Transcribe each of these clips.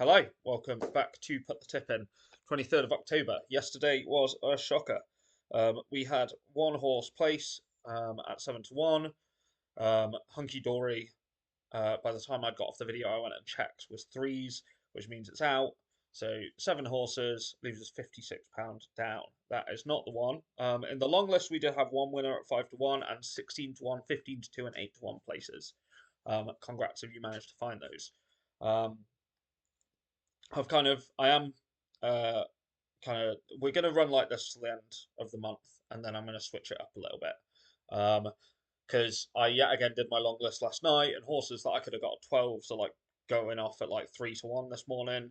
Hello, welcome back to Put the Tip In. 23rd of October. Yesterday was a shocker. We had one horse place at 7 to 1. Hunky Dory, by the time I'd got off the video, I went and checked, was threes, which means it's out. So 7 horses leaves us £56 down. That is not the one. In the long list, we did have one winner at 5 to 1 and 16 to 1, 15 to 2, and 8 to 1 places. Congrats if you managed to find those. I am uh, we're going to run like this till the end of the month, and then I'm going to switch it up a little bit. Because I yet again did my long list last night, and horses that I could have got at 12, so like going off at like 3 to 1 this morning.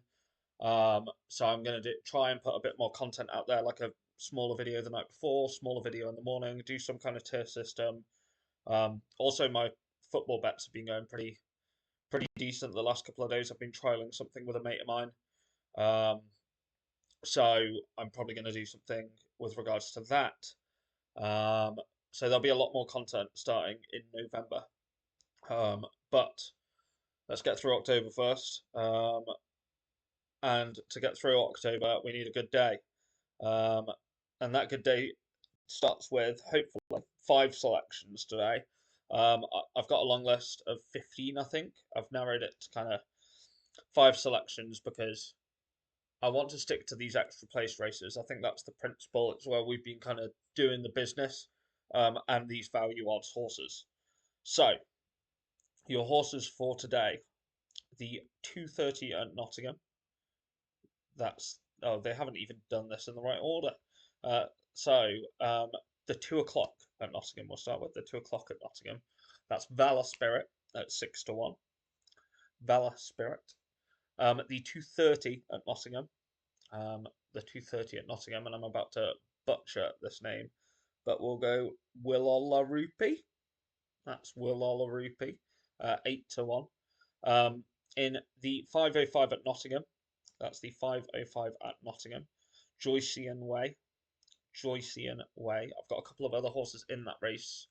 So I'm going to try and put a bit more content out there, like a smaller video the night before, smaller video in the morning, do some kind of tier system. Also, my football bets have been going pretty decent the last couple of days. I've been trialing something with a mate of mine. Um, so I'm probably going to do something with regards to that. So there'll be a lot more content starting in November. But let's get through October first. And to get through October, we need a good day. Um, and that good day starts with hopefully 5 selections today. I've got a long list of 15, I think. I've narrowed it to kind of 5 selections because I want to stick to these extra place races. I think that's the principle. It's where we've been kind of doing the business, and these value odds horses. So, your horses for today, the 2:30 at Nottingham. They haven't even done this in the right order. The 2 o'clock at Nottingham. We'll start with the 2 o'clock at Nottingham. That's Valor Spirit at 6 to 1. Valor Spirit. The 2:30 at Nottingham. The 2:30 at Nottingham, and I'm about to butcher this name, but we'll go Willolarupi. That's Willolarupi, 8 to 1. In the 5:05 at Nottingham, that's the 5:05 at Nottingham. Joycean Way. Joycean Way. I've got a couple of other horses in that race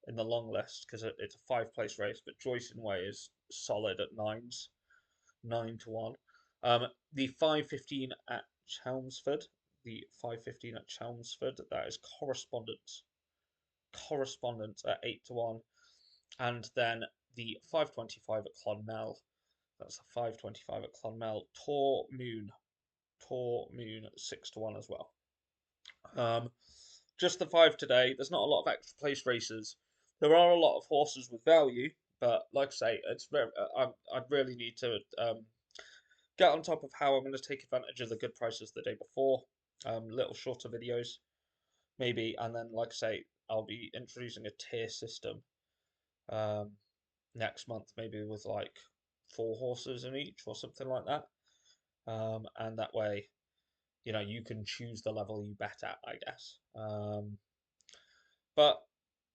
in the long list because it's a 5 place race, but Joycean Way is solid at nines, 9 to 1. The 5:15 at Chelmsford. The 5:15 at Chelmsford. That is Correspondence. Correspondence at 8 to 1. And then the 5:25 at Clonmel. That's the 5:25 at Clonmel. Tor Moon. Tor Moon at 6 to 1 as well. Just the 5 today. There's not a lot of extra place races. There are a lot of horses with value, but like I say, it's very. I really need to get on top of how I'm going to take advantage of the good prices the day before. Little shorter videos, maybe, and then like I say, I'll be introducing a tier system next month, maybe with like 4 horses in each or something like that. And that way, you can choose the level you bet at, I guess. But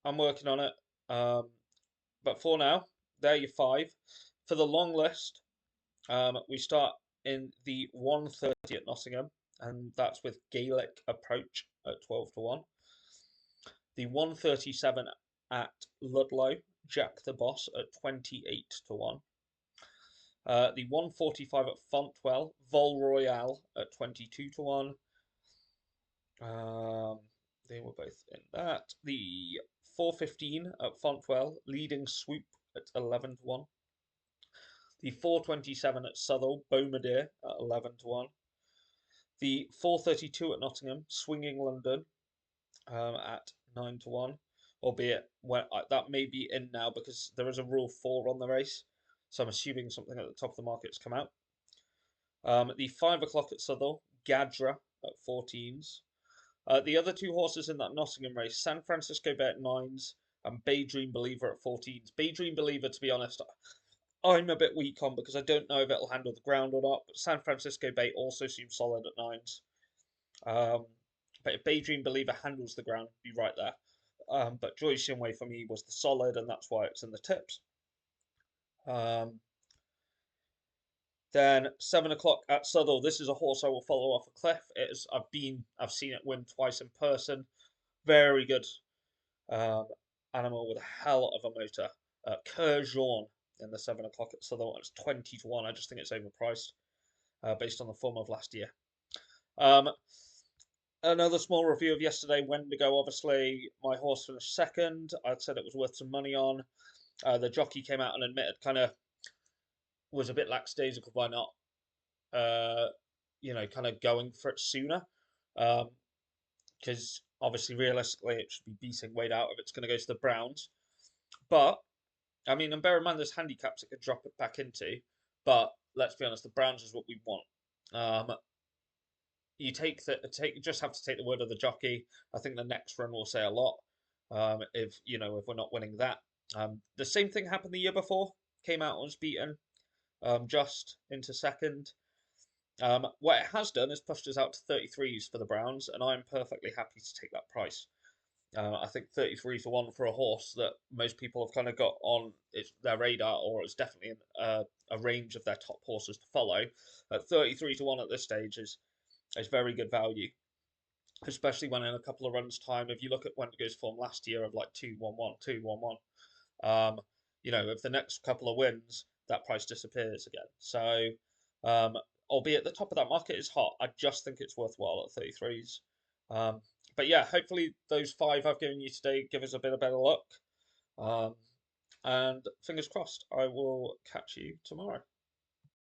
I'm working on it. But for now, there you 5. For the long list, we start in the 1:30 at Nottingham, and that's with Gaelic Approach at 12 to 1. The 1:37 at Ludlow, Jack the Boss at 28 to 1. The 1:45 at Fontwell, Vol Royale at 22 to 1. They were both in that. The 4:15 at Fontwell, Leading Swoop at 11 to 1. The 4:27 at Southall, Beaumadeir at 11 to 1. The 4:32 at Nottingham, Swinging London at 9 to 1. Albeit that may be in now because there is a Rule 4 on the race. So I'm assuming something at the top of the market's come out. The 5 o'clock at Southall, Gadra at 14s. The other 2 horses in that Nottingham race, San Francisco Bay at 9s and Daydream Believer at 14s. Daydream Believer, to be honest, I'm a bit weak on because I don't know if it'll handle the ground or not. But San Francisco Bay also seems solid at 9s. But if Daydream Believer handles the ground, be right there. But Joyce Way for me was the solid, and that's why it's in the tips. Then 7 o'clock at Southall. This is a horse I will follow off a cliff. I've seen it win twice in person. Very good animal with a hell of a motor. Cur Jaune in the 7 o'clock at Southall. It's 20 to 1. I just think it's overpriced. based on the form of last year. Um, Another small review of yesterday. Wendigo, obviously, my horse finished second. I'd said it was worth some money on. The jockey came out and admitted kind of was a bit lackadaisical by not, uh, kind of going for it sooner. Because obviously, realistically, it should be beating weight out if it's going to go to the Browns. But, I mean, and bear in mind there's handicaps it could drop it back into. But let's be honest, the Browns is what we want. Um, you just have to take the word of the jockey. I think the next run will say a lot. If we're not winning that, the same thing happened the year before. Came out and was beaten, just into second. What it has done is pushed us out to 33s for the Browns, and I'm perfectly happy to take that price. I think 33 for one for a horse that most people have kind of got on their radar, or it's definitely in a range of their top horses to follow. At 33 to one at this stage is very good value, especially when in a couple of runs' time, if you look at Wendigo's form last year of like 2-1-1, 2-1-1, if the next couple of wins, that price disappears again. So, um, albeit the top of that market is hot, I just think it's worthwhile at 33s. Um, but yeah, hopefully those five I've given you today give us a bit of better luck. And fingers crossed, I will catch you tomorrow.